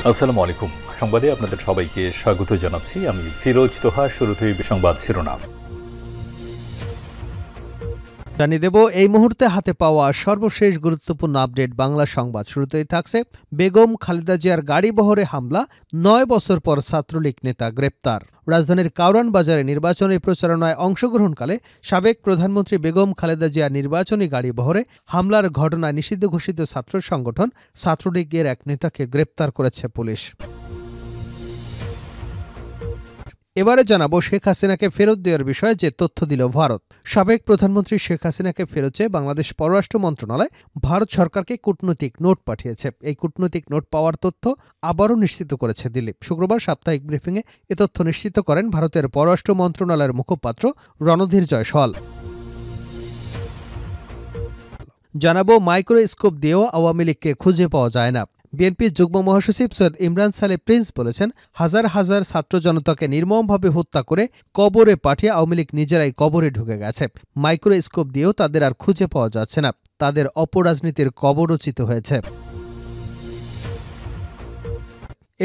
আসসালামু আলাইকুম। সংবাদে আপনাদের সবাইকে স্বাগত জানাচ্ছি। আমি ফিরোজ তোহা। শুরুতেই সংবাদ শিরোনাম জানিয়ে দেব এই মুহূর্তে হাতে পাওয়া সর্বশেষ গুরুত্বপূর্ণ আপডেট বাংলা সংবাদ। শুরুতেই থাকছে বেগম খালেদা জিয়ার গাড়িবহরে হামলা, ৯ বছর পর ছাত্রলীগ নেতা গ্রেপ্তার। রাজধানীর কাউরান বাজারে নির্বাচনী প্রচারণায় অংশগ্রহণকালে সাবেক প্রধানমন্ত্রী বেগম খালেদা জিয়ার নির্বাচনী গাড়িবহরে হামলার ঘটনায় নিষিদ্ধ ঘোষিত ছাত্র সংগঠন ছাত্রলীগের এক নেতাকে গ্রেপ্তার করেছে পুলিশ। এবারে জানাবো শেখ হাসিনাকে ফেরত দেওয়ার বিষয়ে যে তথ্য দিল ভারত। সাবেক প্রধানমন্ত্রী শেখ হাসিনাকে ফেরত চেয়ে বাংলাদেশ পররাষ্ট্র মন্ত্রণালয় ভারত সরকারকে কূটনৈতিক নোট পাঠিয়েছে। এই কূটনৈতিক নোট পাওয়ার তথ্য আবারও নিশ্চিত করেছে দিল্লি। শুক্রবার সাপ্তাহিক ব্রিফিংয়ে এ তথ্য নিশ্চিত করেন ভারতের পররাষ্ট্র মন্ত্রণালয়ের মুখপাত্র রণধীর জয়সওয়াল। জানাবো মাইক্রোস্কোপ দিয়েও আওয়ামী লীগকে খুঁজে পাওয়া যায় না। বিএনপির যুগ্ম মহাসচিব সৈয়দ ইমরান সালেহ প্রিন্স বলেছেন, হাজার হাজার ছাত্র জনতাকে নির্মমভাবে হত্যা করে কবরে পাঠিয়ে আওয়ামী লীগ নিজেরাই কবরে ঢুকে গেছে। মাইক্রোস্কোপ দিয়েও তাদের আর খুঁজে পাওয়া যাচ্ছে না। তাদের অপরাজনীতির কবরচিত হয়েছে।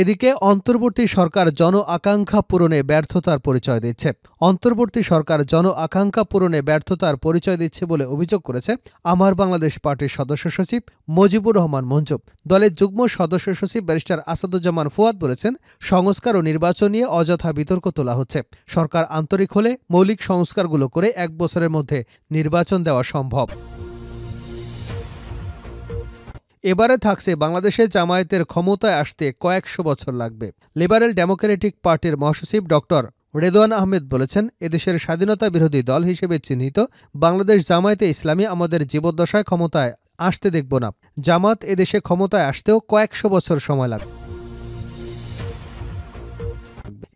এদিকে অন্তর্বর্তী সরকার জন আকাঙ্ক্ষা পূরণে ব্যর্থতার পরিচয় দিচ্ছে। অন্তর্বর্তী সরকার জন আকাঙ্ক্ষা পূরণে ব্যর্থতার পরিচয় দিচ্ছে বলে অভিযোগ করেছে আমার বাংলাদেশ পার্টির সদস্য সচিব মজিবুর রহমান মঞ্জু। দলের যুগ্ম সদস্য সচিব ব্যারিস্টার আসাদুজ্জামান ফুয়াদ বলেছেন, সংস্কার ও নির্বাচন নিয়ে অযথা বিতর্ক তোলা হচ্ছে। সরকার আন্তরিক হলে মৌলিক সংস্কারগুলো করে ১ বছরের মধ্যে নির্বাচন দেওয়া সম্ভব। এবারে থাকছে বাংলাদেশে জামায়াতের ক্ষমতায় আসতে কয়েকশো বছর লাগবে। লিবারেল ডেমোক্রেটিক পার্টির মহাসচিব ডক্টর রেদওয়ান আহমেদ বলেছেন, এদেশের স্বাধীনতা বিরোধী দল হিসেবে চিহ্নিত বাংলাদেশ জামায়াতে ইসলামী আমাদের জীবদ্দশায় ক্ষমতায় আসতে দেখব না। জামাত এদেশে ক্ষমতায় আসতেও কয়েকশো বছর সময় লাগবে।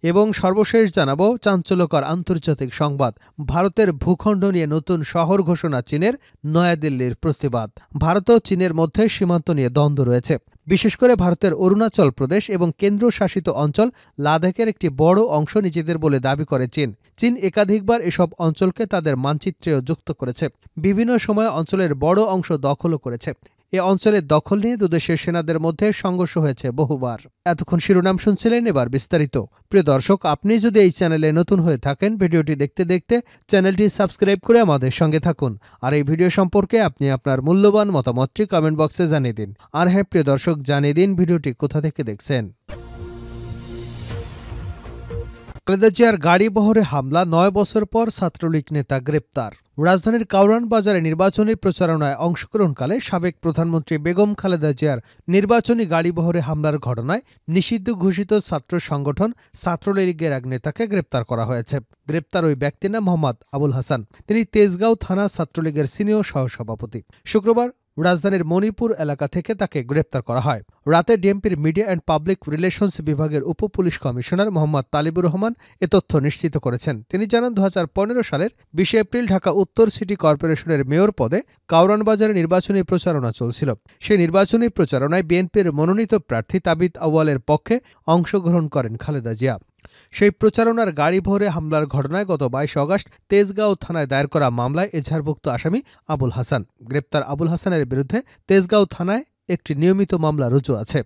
এবং সর্বশেষ জানাবো চাঞ্চল্যকর আন্তর্জাতিক সংবাদ। ভারতের ভূখণ্ড নিয়ে নতুন শহর ঘোষণা চীনের, নয়াদিল্লির প্রতিবাদ। ভারত ও চীনের মধ্যে সীমান্ত নিয়ে দ্বন্দ্ব রয়েছে। বিশেষ করে ভারতের অরুণাচল প্রদেশ এবং কেন্দ্রশাসিত অঞ্চল লাদাখের একটি বড় অংশ নিজেদের বলে দাবি করে চীন। চীন একাধিকবার এসব অঞ্চলকে তাদের মানচিত্রেও যুক্ত করেছে। বিভিন্ন সময় অঞ্চলের বড় অংশ দখলও করেছে। এ অঞ্চলের দখল নিয়ে দুদেশের সেনাদের মধ্যে সংঘর্ষ হয়েছে বহুবার। এতক্ষণ শিরোনাম শুনছিলেন, এবার বিস্তারিত। প্রিয় দর্শক, আপনি যদি এই চ্যানেলে নতুন হয়ে থাকেন, ভিডিওটি দেখতে দেখতে চ্যানেলটি সাবস্ক্রাইব করে আমাদের সঙ্গে থাকুন। আর এই ভিডিও সম্পর্কে আপনি আপনার মূল্যবান মতামতটি কমেন্ট বক্সে জানিয়ে দিন। আর হ্যাঁ প্রিয় দর্শক, জানিয়ে দিন ভিডিওটি কোথা থেকে দেখছেন। খালেদা জিয়ার গাড়িবহরে হামলা, ৯ বছর পর ছাত্রলীগ নেতা গ্রেপ্তার। রাজধানীর কাউরান বাজারে নির্বাচনী প্রচারণায় অংশগ্রহণকালে সাবেক প্রধানমন্ত্রী বেগম খালেদা জিয়ার নির্বাচনী গাড়িবহরে হামলার ঘটনায় নিষিদ্ধ ঘোষিত ছাত্র সংগঠন ছাত্রলীগের এক নেতাকে গ্রেপ্তার করা হয়েছে। গ্রেপ্তার ওই ব্যক্তির নাম মোহাম্মদ আবুল হাসান। তিনি তেজগাঁও থানা ছাত্রলীগের সিনিয়র সহসভাপতি। শুক্রবার রাজধানীর মণিপুর এলাকা থেকে তাকে গ্রেপ্তার করা হয়। রাতে ডিএমপির মিডিয়া অ্যান্ড পাবলিক রিলেশনস বিভাগের উপ পুলিশ কমিশনার মোহাম্মদ তালিবুর রহমান এ তথ্য নিশ্চিত করেছেন। তিনি জানান, ২০১৫ সালের ২০ এপ্রিল ঢাকা উত্তর সিটি কর্পোরেশনের মেয়র পদে কাউরান বাজারে নির্বাচনী প্রচারণা চলছিল। সেই নির্বাচনী প্রচারণায় বিএনপির মনোনীত প্রার্থী তাবিত আউয়ালের পক্ষে অংশগ্রহণ করেন খালেদা জিয়া। সেই প্রচারণার গাড়িবহরে হামলার ঘটনায় গত ২২ আগস্ট তেজগাঁও থানায় দায়ের করা মামলায় এজাহারভুক্ত আসামি আবুল হাসান। গ্রেপ্তার আবুল হাসানের বিরুদ্ধে তেজগাঁও থানায় একটি নিয়মিত মামলা রুজু আছে।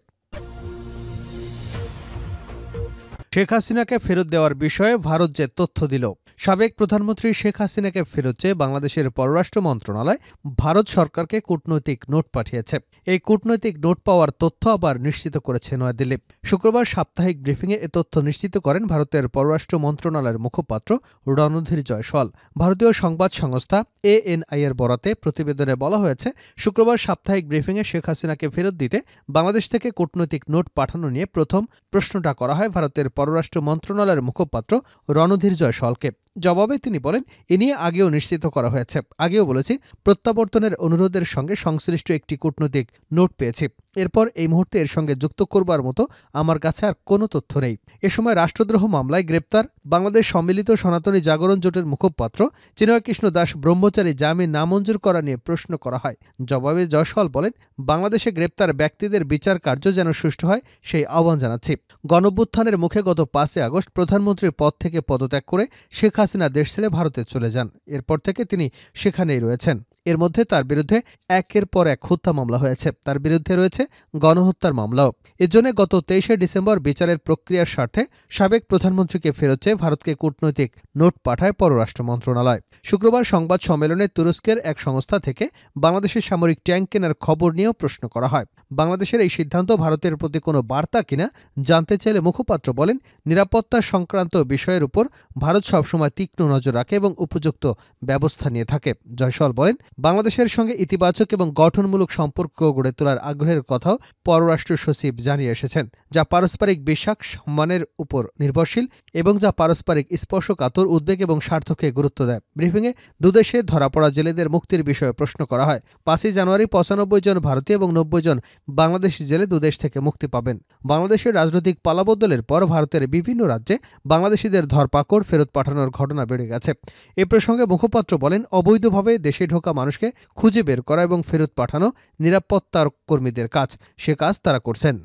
শেখ হাসিনাকে ফেরত দেওয়ার বিষয়ে ভারত যে তথ্য দিল। সাবেক প্রধানমন্ত্রী শেখ হাসিনাকে ফেরত চেয়ে বাংলাদেশের পররাষ্ট্র মন্ত্রণালয় ভারত সরকারকে কূটনৈতিক নোট পাঠিয়েছে। এই কূটনৈতিক নোট পাওয়ার তথ্য আবার নিশ্চিত করেছে নয়াদিল্লি। শুক্রবার সাপ্তাহিক ব্রিফিংয়ে এ তথ্য নিশ্চিত করেন ভারতের পররাষ্ট্র মন্ত্রণালয়ের মুখপাত্র রণধীর জয়সওয়াল। ভারতীয় সংবাদ সংস্থা ANI এর বরাতে প্রতিবেদনে বলা হয়েছে, শুক্রবার সাপ্তাহিক ব্রিফিংয়ে শেখ হাসিনাকে ফেরত দিতে বাংলাদেশ থেকে কূটনৈতিক নোট পাঠানো নিয়ে প্রথম প্রশ্নটা করা হয় ভারতের পররাষ্ট্র মন্ত্রণালয়ের মুখপাত্র রণধীর জয়সওয়ালকে। জবাবে তিনি বলেন, এ নিয়ে আগেও নিশ্চিত করা হয়েছে। আগেও বলেছি, প্রত্যাবর্তনের অনুরোধের সঙ্গে সংশ্লিষ্ট একটি কূটনৈতিক নোট পেয়েছি। এরপর এই মুহূর্তে এর সঙ্গে যুক্ত করবার মতো আমার কাছে আর কোনো তথ্য নেই। এ সময় রাষ্ট্রদ্রোহ মামলায় গ্রেপ্তার বাংলাদেশ সম্মিলিত সনাতনী জাগরণ জোটের মুখপাত্র চিন্ময় কৃষ্ণ দাস ব্রহ্মচারী জামিন নামঞ্জুর করা নিয়ে প্রশ্ন করা হয়। জবাবে জয়সওয়াল বলেন, বাংলাদেশে গ্রেপ্তার ব্যক্তিদের বিচার কার্য যেন সুষ্ঠু হয় সেই আহ্বান জানাচ্ছি। গণঅভ্যুত্থানের মুখে গত ৫ আগস্ট প্রধানমন্ত্রীর পদ থেকে পদত্যাগ করে শেখ হাসিনা দেশ ছেড়ে ভারতে চলে যান। এরপর থেকে তিনি সেখানেই রয়েছেন। এর মধ্যে তার বিরুদ্ধে একের পর এক হত্যা মামলা হয়েছে। তার বিরুদ্ধে রয়েছে গণহত্যার মামলাও। এজন্য গত 23শে ডিসেম্বর বিচারের প্রক্রিয়ার স্বার্থে সাবেক প্রধানমন্ত্রীকে ফেরত চেয়ে ভারতকে কূটনৈতিক নোট পাঠায় পররাষ্ট্র মন্ত্রণালয়। শুক্রবার সংবাদ সম্মেলনে তুরস্কের এক সংস্থা থেকে বাংলাদেশের সামরিক ট্যাঙ্ক কেনার খবর নিয়েও প্রশ্ন করা হয়। বাংলাদেশের এই সিদ্ধান্ত ভারতের প্রতি কোনো বার্তা কিনা জানতে চাইলে মুখপাত্র বলেন, নিরাপত্তা সংক্রান্ত বিষয়ের উপর ভারত সবসময় তীক্ষ্ণ নজর রাখে এবং উপযুক্ত ব্যবস্থা নিয়ে থাকে। জয়সওয়াল বলেন, বাংলাদেশের সঙ্গে ইতিবাচক এবং গঠনমূলক সম্পর্ক গড়ে তোলার আগ্রহের কথাও পররাষ্ট্র সচিব জানিয়ে এসেছেন, যা পারস্পরিক বিশ্বাস সম্মানের উপর নির্ভরশীল এবং যা পারস্পরিক স্পর্শকাতর উদ্বেগ এবং স্বার্থকে গুরুত্ব দেয়। ব্রিফিংয়ে দুদেশে ধরা পড়া জেলেদের মুক্তির বিষয়ে প্রশ্ন করা হয়। 5ই জানুয়ারি 95 জন ভারতীয় এবং 90 জন বাংলাদেশি জেলে দুদেশ থেকে মুক্তি পাবেন। বাংলাদেশের রাজনৈতিক পালাবদলের পর ভারতের বিভিন্ন রাজ্যে বাংলাদেশিদের ধরপাকড়, ফেরত পাঠানোর ঘটনা বেড়ে গেছে। এ প্রসঙ্গে মুখপাত্র বলেন, অবৈধভাবে দেশে ঢোকা মানুষকে খুঁজে বের করা এবং ফেরত পাঠানো নিরাপত্তার কর্মীদের কাজ। সে কাজ তারা করছেন।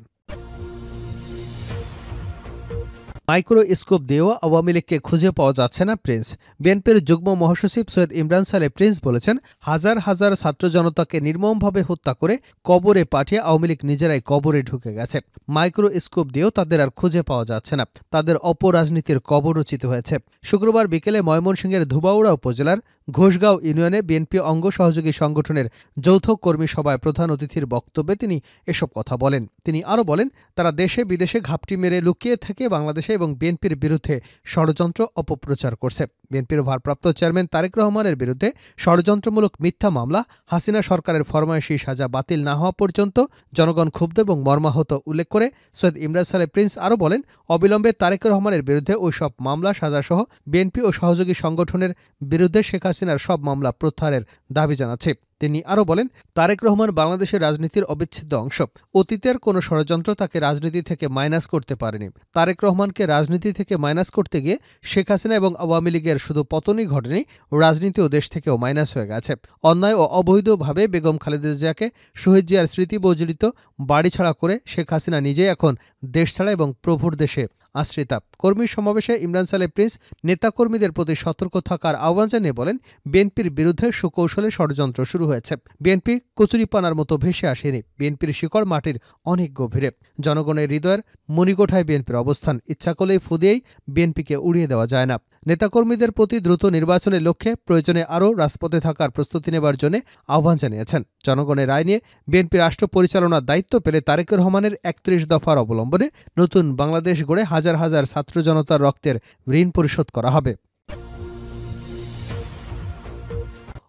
মাইক্রোস্কোপ দিয়েও আওয়ামী লীগকে খুঁজে পাওয়া যাচ্ছে না প্রিন্স। বিএনপির যুগ্ম মহাসচিব সৈয়দ ইমরান সালে প্রিন্স বলেছেন, হাজার হাজার ছাত্র জনতাকে নির্মমভাবে হত্যা করে কবরে পাঠিয়ে আওয়ামী লীগ নিজেরাই কবরে ঢুকে গেছে। মাইক্রোস্কোপ দিয়েও তাদের আর খুঁজে পাওয়া যাচ্ছে না। তাদের অপরাজনীতির কবর রচিত হয়েছে। শুক্রবার বিকেলে ময়মনসিংহের ধুবাউড়া উপজেলার ঘোষগাঁও ইউনিয়নে বিএনপি অঙ্গ সহযোগী সংগঠনের যৌথ কর্মী সভায় প্রধান অতিথির বক্তব্যে তিনি এসব কথা বলেন। তিনি আরও বলেন, তারা দেশে বিদেশে ঘাপটি মেরে লুকিয়ে থেকে বাংলাদেশে এবং বিএনপির বিরুদ্ধে ষড়যন্ত্র অপপ্রচার করছে। বিএনপির ভারপ্রাপ্ত চেয়ারম্যান তারেক রহমানের বিরুদ্ধে ষড়যন্ত্রমূলক মিথ্যা মামলা, হাসিনা সরকারের ফরমায়েশি সাজা বাতিল না হওয়া পর্যন্ত জনগণ ক্ষুব্ধ এবং মর্মাহত উল্লেখ করে সৈয়দ ইমরান সালে প্রিন্স আরও বলেন, অবিলম্বে তারেক রহমানের বিরুদ্ধে ওই সব মামলা সাজাসহ বিএনপি ও সহযোগী সংগঠনের বিরুদ্ধে শেখ হাসিনার সব মামলা প্রত্যাহারের দাবি জানাচ্ছে। তিনি আরও বলেন, তারেক রহমান বাংলাদেশের রাজনীতির অবিচ্ছেদ্য অংশ। অতীতের কোনো ষড়যন্ত্র তাকে রাজনীতি থেকে মাইনাস করতে পারেনি। তারেক রহমানকে রাজনীতি থেকে মাইনাস করতে গিয়ে শেখ হাসিনা এবং আওয়ামী লীগের শুধু পতনই ঘটেনি, রাজনীতি ও দেশ থেকেও মাইনাস হয়ে গেছে। অন্যায় ও অবৈধভাবে বেগম খালেদা জিয়াকে শহীদ জিয়ার স্মৃতি বর্জিত বাড়ি ছাড়া করে শেখ হাসিনা নিজেই এখন দেশ ছাড়া এবং প্রভুর দেশে আশ্রিতা। কর্মী সমাবেশে ইমরান সালে প্রিন্স নেতাকর্মীদের প্রতি সতর্ক থাকার আহ্বান জানিয়ে বলেন, বিএনপির বিরুদ্ধে সুকৌশলে ষড়যন্ত্র শুরু হয়েছে। বিএনপি কচুরিপানার মতো ভেসে আসেনি। বিএনপির শিকড় মাটির অনেক গভীরে। জনগণের হৃদয়ের মণিকোঠায় বিএনপির অবস্থান। ইচ্ছা করলেই ফু দিয়েই বিএনপিকে উড়িয়ে দেওয়া যায় না। নেতাকর্মীদের প্রতি দ্রুত নির্বাচনের লক্ষ্যে প্রয়োজনে আরও রাজপথে থাকার প্রস্তুতি নেবার জন্য আহ্বান জানিয়েছেন। জনগণের রায় নিয়ে বিএনপি রাষ্ট্র পরিচালনার দায়িত্ব পেলে তারেক রহমানের 31 দফার অবলম্বনে নতুন বাংলাদেশ গড়ে হাজার হাজার ছাত্র জনতার রক্তের ঋণ পরিশোধ করা হবে।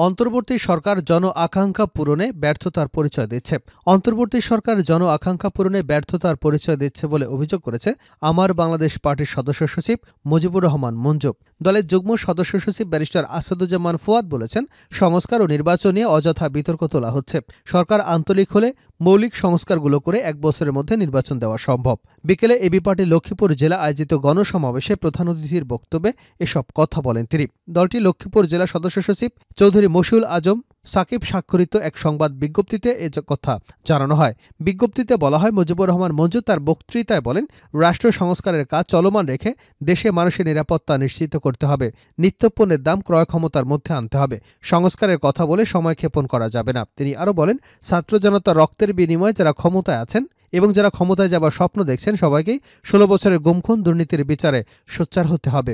অন্তর্বর্তী সরকার জন আকাঙ্ক্ষা পূরণে ব্যর্থতার পরিচয় দিচ্ছে। অন্তর্বর্তী সরকার জন আকাঙ্ক্ষা পূরণে ব্যর্থতার পরিচয় দিচ্ছে বলে অভিযোগ করেছে আমার বাংলাদেশ পার্টির সদস্য সচিব মুজিবুর রহমান মঞ্জু। দলের যুগ্ম সদস্য সচিব ব্যারিস্টার আসাদুজ্জামান ফুয়াদ বলেছেন, সংস্কার ও নির্বাচন নিয়ে অযথা বিতর্ক তোলা হচ্ছে। সরকার আন্তরিক হলে মৌলিক সংস্কারগুলো করে 1 বছরের মধ্যে নির্বাচন দেওয়া সম্ভব। বিকেলে এবি পার্টি লক্ষ্মীপুর জেলা আয়োজিত গণসমাবেশে প্রধান অতিথির বক্তব্যে এসব কথা বলেন তিনি। দলটি লক্ষ্মীপুর জেলা সদস্য সচিব চৌধুরী মশিউল আজম সাকিব স্বাক্ষরিত এক সংবাদ বিজ্ঞপ্তিতে এ কথা জানানো হয়। বিজ্ঞপ্তিতে বলা হয়, মুজিবুর রহমান মঞ্জু তার বক্তৃতায় বলেন, রাষ্ট্র সংস্কারের কাজ চলমান রেখে দেশে মানুষের নিরাপত্তা নিশ্চিত করতে হবে। নিত্যপণ্যের দাম ক্রয় ক্ষমতার মধ্যে আনতে হবে। সংস্কারের কথা বলে সময় ক্ষেপণ করা যাবে না। তিনি আরও বলেন, ছাত্র জনতার রক্তের বিনিময়ে যারা ক্ষমতায় আছেন এবং যারা ক্ষমতায় যাবার স্বপ্ন দেখছেন সবাইকেই 16 বছরের গুমখুন দুর্নীতির বিচারে সোচ্চার হতে হবে।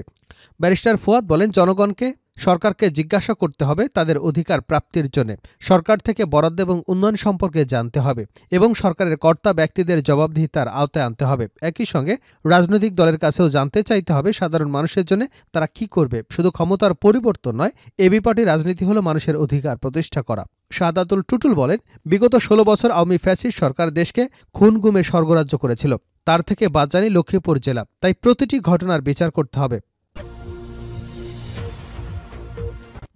ব্যারিস্টার ফুয়াদ বলেন, জনগণকে সরকারকে জিজ্ঞাসা করতে হবে তাদের অধিকার প্রাপ্তির জন্য। সরকার থেকে বরাদ্দ এবং উন্নয়ন সম্পর্কে জানতে হবে এবং সরকারের কর্তা ব্যক্তিদের জবাবদিহিতার আওতায় আনতে হবে। একই সঙ্গে রাজনৈতিক দলের কাছেও জানতে চাইতে হবে সাধারণ মানুষের জন্য তারা কি করবে। শুধু ক্ষমতার পরিবর্তন নয়, এবি পার্টি রাজনীতি হলো মানুষের অধিকার প্রতিষ্ঠা করা। শাহাদাতুল টুটুল বলেন, বিগত 16 বছর আওয়ামী ফ্যাসিস্ট সরকার দেশকে খুন গুমে স্বর্গরাজ্য করেছিল। তার থেকে বাদ যায়নি লক্ষ্মীপুর জেলা। তাই প্রতিটি ঘটনার বিচার করতে হবে।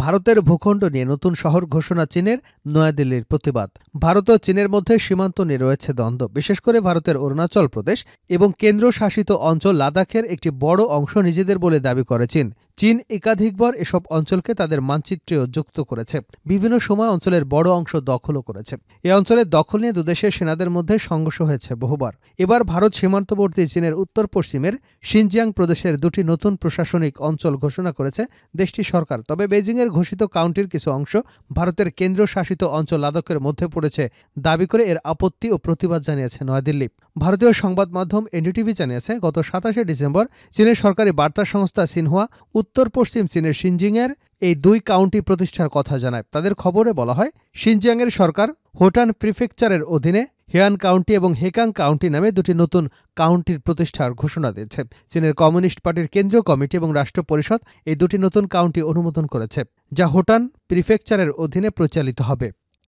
ভারতের ভূখণ্ড নিয়ে নতুন শহর ঘোষণা চীনের, নয়াদিল্লির প্রতিবাদ। ভারত ও চীনের মধ্যে সীমান্ত নিয়ে রয়েছে দ্বন্দ্ব। বিশেষ করে ভারতের অরুণাচল প্রদেশ এবং কেন্দ্রশাসিত অঞ্চল লাদাখের একটি বড় অংশ নিজেদের বলে দাবি করে চীন। চীন একাধিকবার এসব অঞ্চলকে তাদের মানচিত্রেও যুক্ত করেছে। বিভিন্ন সময় অঞ্চলের বড় অংশ দখলও করেছে। এই অঞ্চলের দখল নিয়ে দুদেশের সেনাদের মধ্যে সংঘর্ষ হয়েছে বহুবার। এবার ভারত সীমান্তবর্তী চীনের উত্তর পশ্চিমের শিনজিয়াং প্রদেশের 2টি নতুন প্রশাসনিক অঞ্চল ঘোষণা করেছে দেশটির সরকার। তবে বেজিংয়ের ঘোষিত কাউন্টির কিছু অংশ ভারতের কেন্দ্রশাসিত অঞ্চল লাদাখের মধ্যে পড়েছে দাবি করে এর আপত্তি ও প্রতিবাদ জানিয়েছে নয়াদিল্লি। ভারতীয় সংবাদ মাধ্যম এনডিটিভি জানিয়েছে, গত 27শে ডিসেম্বর চীনের সরকারি বার্তা সংস্থা সিনহুয়া উত্তর পশ্চিম চীনের শিনজিংয়ের এই 2 কাউন্টি প্রতিষ্ঠার কথা জানায়। তাদের খবরে বলা হয়, শিনজিয়াংয়ের সরকার হোটান প্রিফেকচারের অধীনে হিয়ান কাউন্টি এবং হেকাং কাউন্টি নামে 2টি নতুন কাউন্টির প্রতিষ্ঠার ঘোষণা দিয়েছে। চীনের কমিউনিস্ট পার্টির কেন্দ্রীয় কমিটি এবং রাষ্ট্র পরিষদ এই 2টি নতুন কাউন্টি অনুমোদন করেছে, যা হোটান প্রিফেকচারের অধীনে পরিচালিত হবে।